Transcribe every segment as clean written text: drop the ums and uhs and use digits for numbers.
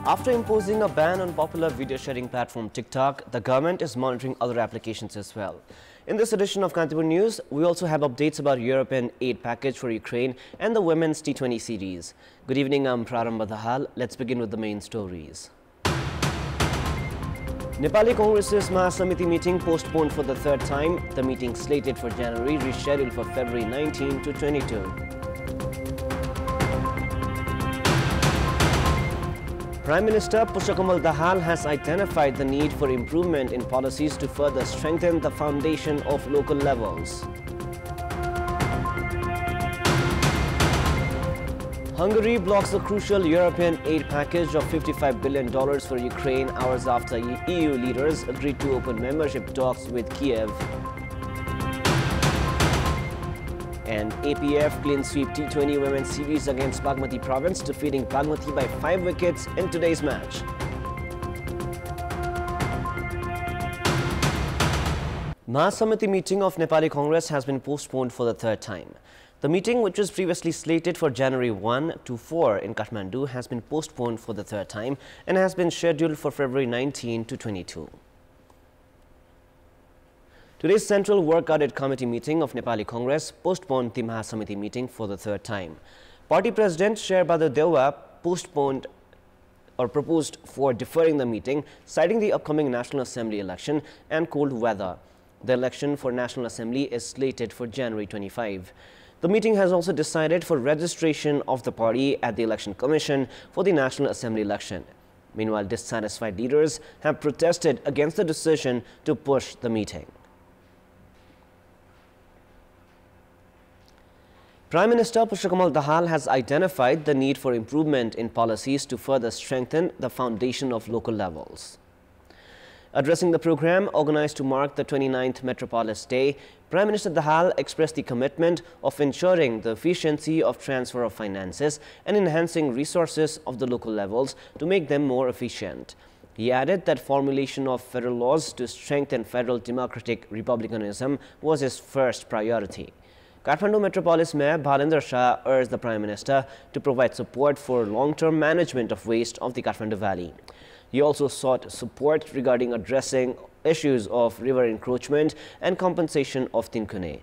After imposing a ban on popular video sharing platform TikTok, the government is monitoring other applications as well. In this edition of Kantipur News, we also have updates about European aid package for Ukraine and the Women's T20 series. Good evening, I'm Prarambha Dahal. Let's begin with the main stories. Nepali Congress's Samachar meeting postponed for the third time. The meeting slated for January rescheduled for February 19 to 22. Prime Minister Pushpa Dahal has identified the need for improvement in policies to further strengthen the foundation of local levels. Hungary blocks the crucial European aid package of $55 billion for Ukraine hours after EU leaders agreed to open membership talks with Kiev. And APF clean sweep T20 Women's Series against Bagmati province, defeating Bagmati by 5 wickets in today's match. Mahasamiti meeting of Nepali Congress has been postponed for the third time. The meeting, which was previously slated for January 1 to 4 in Kathmandu, has been postponed for the third time and has been scheduled for February 19 to 22. Today's Central Work Audit Committee meeting of Nepali Congress postponed the Mahasamiti meeting for the third time. Party President Sherbhadra Dewa proposed for deferring the meeting, citing the upcoming National Assembly election and cold weather. The election for National Assembly is slated for January 25. The meeting has also decided for registration of the party at the Election Commission for the National Assembly election. Meanwhile, dissatisfied leaders have protested against the decision to push the meeting. Prime Minister Pushpa Dahal has identified the need for improvement in policies to further strengthen the foundation of local levels. Addressing the program organized to mark the 29th Metropolis Day, Prime Minister Dahal expressed the commitment of ensuring the efficiency of transfer of finances and enhancing resources of the local levels to make them more efficient. He added that formulation of federal laws to strengthen federal democratic republicanism was his first priority. Kathmandu Metropolis Mayor Bhalendra Shah urged the Prime Minister to provide support for long-term management of waste of the Kathmandu Valley. He also sought support regarding addressing issues of river encroachment and compensation of Tinkune.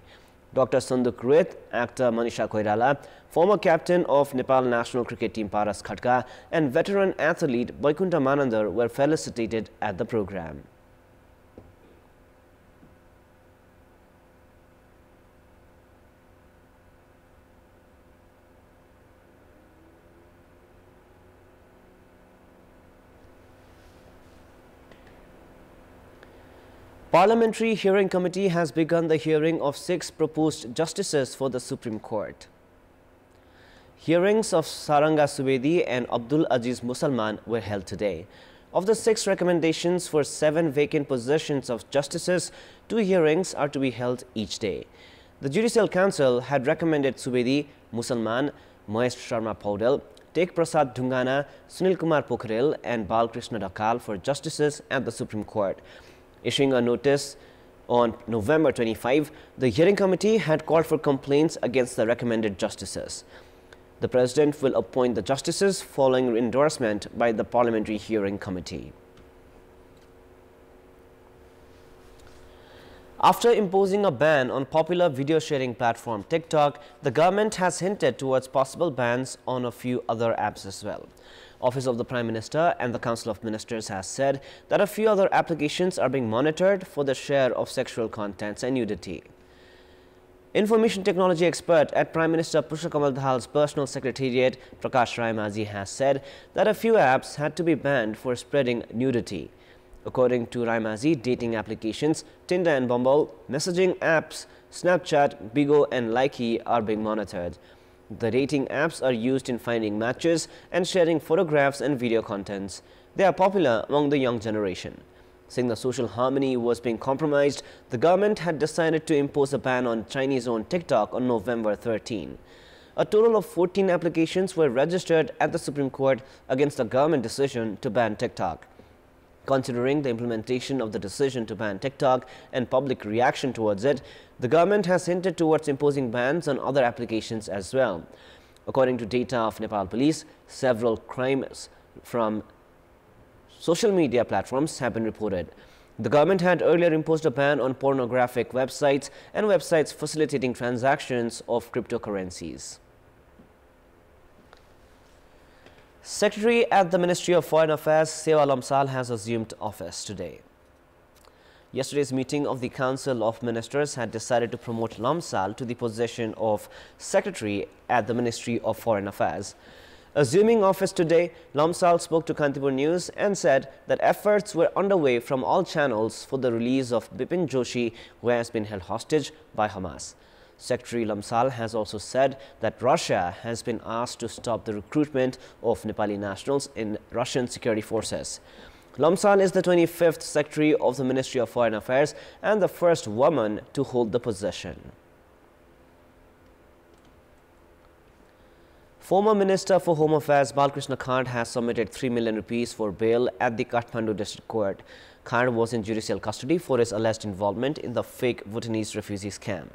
Dr. Sanduk Ruit, actor Manisha Koirala, former captain of Nepal national cricket team Paras Khatka, and veteran athlete Vaikunta Manandar were felicitated at the program. Parliamentary Hearing Committee has begun the hearing of 6 proposed justices for the Supreme Court. Hearings of Saranga Subedi and Abdul Aziz Musalman were held today. Of the 6 recommendations for 7 vacant positions of justices, 2 hearings are to be held each day. The Judicial Council had recommended Subedi, Musalman, Mahesh Sharma Paudel, Tek Prasad Dhungana, Sunil Kumar Pokhrel and Balkrishna Dakal for justices at the Supreme Court. Issuing a notice on November 25, the hearing committee had called for complaints against the recommended justices. The President will appoint the justices following endorsement by the Parliamentary Hearing Committee. After imposing a ban on popular video sharing platform TikTok, the government has hinted towards possible bans on a few other apps as well. Office of the Prime Minister and the Council of Ministers has said that a few other applications are being monitored for the share of sexual contents and nudity. Information technology expert at Prime Minister Pushpa Dahal's personal secretariat, Prakash Raimaji, has said that a few apps had to be banned for spreading nudity. According to Raimaji, dating applications, Tinder and Bumble, messaging apps, Snapchat, Bigo and Likey are being monitored. The dating apps are used in finding matches and sharing photographs and video contents. They are popular among the young generation. Saying the social harmony was being compromised, the government had decided to impose a ban on Chinese-owned TikTok on November 13. A total of 14 applications were registered at the Supreme Court against the government decision to ban TikTok. Considering the implementation of the decision to ban TikTok and public reaction towards it, the government has hinted towards imposing bans on other applications as well. According to data of Nepal Police, several crimes from social media platforms have been reported. The government had earlier imposed a ban on pornographic websites and websites facilitating transactions of cryptocurrencies. Secretary at the Ministry of Foreign Affairs, Sewa Lamsal, has assumed office today. Yesterday's meeting of the Council of Ministers had decided to promote Lamsal to the position of Secretary at the Ministry of Foreign Affairs. Assuming office today, Lamsal spoke to Kantipur News and said that efforts were underway from all channels for the release of Bipin Joshi, who has been held hostage by Hamas. Secretary Lamsal has also said that Russia has been asked to stop the recruitment of Nepali nationals in Russian security forces. Lamsal is the 25th Secretary of the Ministry of Foreign Affairs and the first woman to hold the position. Former Minister for Home Affairs Balkrishna Khand has submitted 3 million rupees for bail at the Kathmandu District Court. Khand was in judicial custody for his alleged involvement in the fake Bhutanese refugee scam.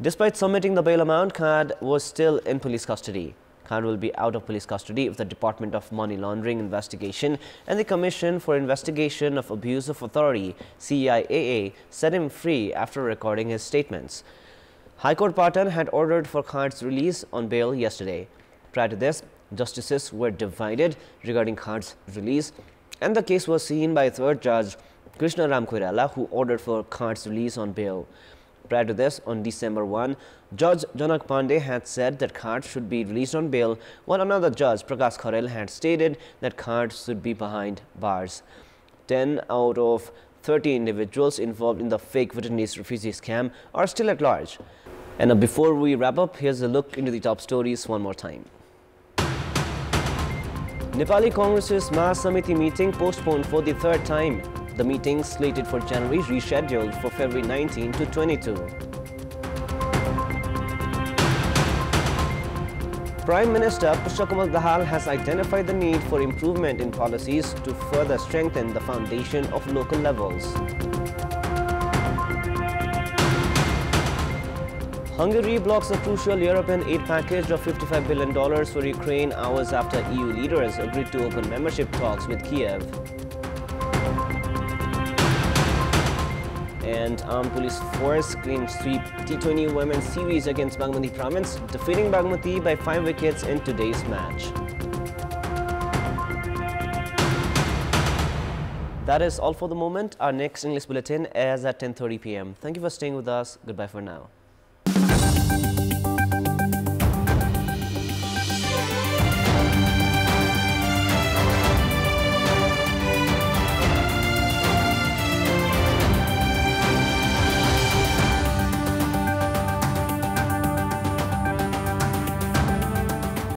Despite submitting the bail amount, Khand was still in police custody. Khand will be out of police custody if the Department of Money Laundering Investigation and the Commission for Investigation of Abuse of Authority (CIAA) set him free after recording his statements. High Court Patan had ordered for Khand's release on bail yesterday. Prior to this, justices were divided regarding Khand's release, and the case was seen by third judge Krishna Ram Koirala, who ordered for Khand's release on bail. Prior to this, on December 1, Judge Janak Pandey had said that Khand should be released on bail, while another judge, Prakash Kharel, had stated that Khand should be behind bars. 10 out of 30 individuals involved in the fake Bhutanese refugee scam are still at large. And before we wrap up, here's a look into the top stories one more time. Nepali Congress's Mahasamiti meeting postponed for the third time. The meeting, slated for January, rescheduled for February 19 to 22. Prime Minister Pushpa Dahal has identified the need for improvement in policies to further strengthen the foundation of local levels. Hungary blocks a crucial European aid package of $55 billion for Ukraine hours after EU leaders agreed to open membership talks with Kiev. And Armed Police Force claimed sweep T20 Women's Series against Bagmati Province, defeating Bagmati by 5 wickets in today's match. That is all for the moment. Our next English bulletin airs at 10:30 p.m. Thank you for staying with us. Goodbye for now.